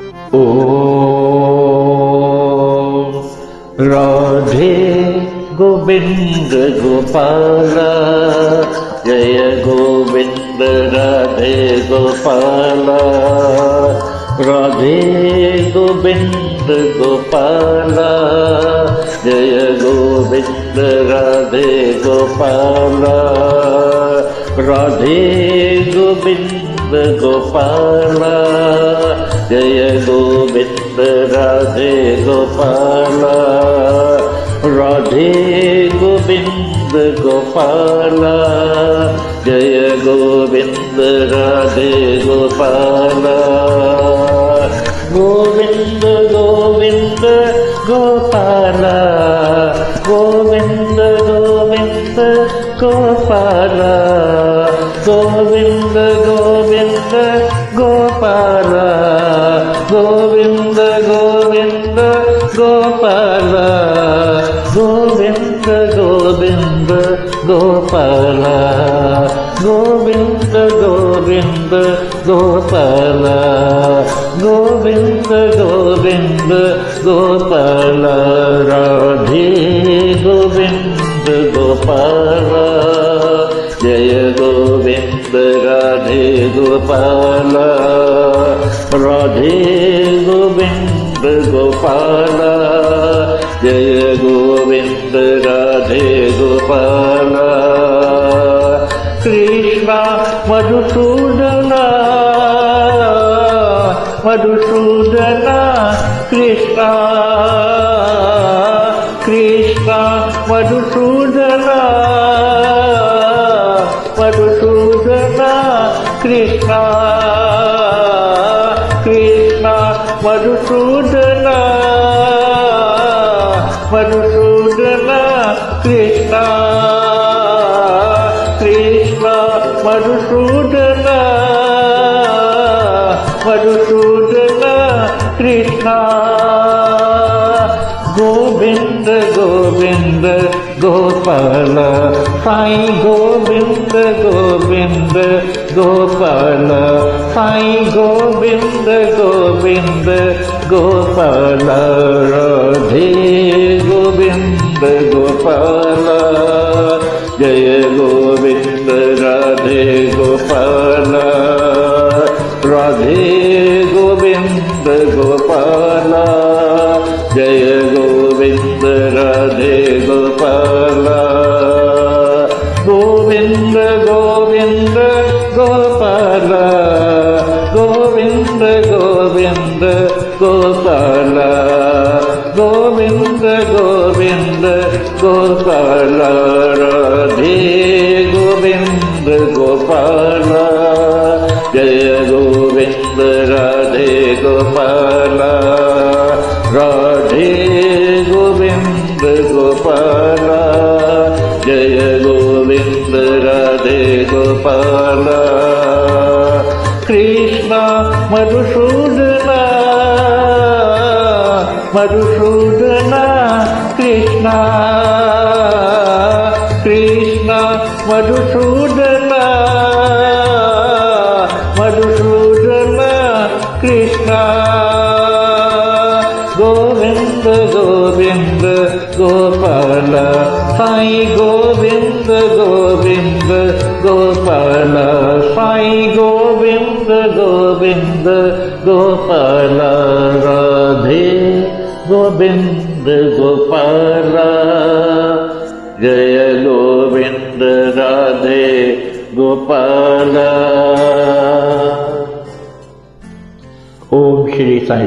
ओ राधे गोविंद गोपाल जय गोविंद राधे गोपाल राधे गोविंद गोपाल जय गोविंद राधे गोपाल राधे गोविंद गोपाल जय गोविंद राधे गोपाल राधे गोविंद गोपाल जय गोविंद राधे गोपाल गोविंद गोविंद गोपाल गोविंद गोविंद गोपाल गोविंद गोविंद गोपाल गोविंद गोविंद गोपाल गोविंद गोविंद गोपाल गोविंद गोविंद गोपाल गोविंद गोविंद गोपाल राधे गोविंद गोपाल जय गोविंद राधे गोपाल राधे गोविंद गोपाल जय गोविंद राधे गोपाल कृष्ण मधुसूदन मधुसूदन कृष्ण कृष्ण मधुसूदन मधुसूदन कृष्ण कृष्ण मधुसूदन मधुसूदन कृष्ण कृष्ण मधुसूदन मधुसूदन कृष्ण गोविंद गोविंद गोपाल साई गोविंद गोविंद गोपाल साई गोविंद गोविंद गोपाल राधे गोविंद गोपाल जय गोविंद राधे गोपाल राधे गोविंद गोपाल जय गोविंद राधे गोपाल गोविंद गोविंद गोपाल गोविंद गोविंद गोपाल गोविंद गोविंद गोपाल राधे गोविंद गोपाल जय गोविंद राधे गोपाल राधे गोविंद गोपाल जय गोविंद राधे गोपाल कृष्ण मधुसूदन मधुसूदन कृष्ण कृष्ण मधुसूदन मधुसूदन कृष्ण गोविंद गोविंद गोपाल साई गोविंद गोविंद गोपाल साई गोविंद गोविंद गोपाल राधे गोविंद गोपाल जय गोविंद राधे गोपाल। ओम श्री साई राम।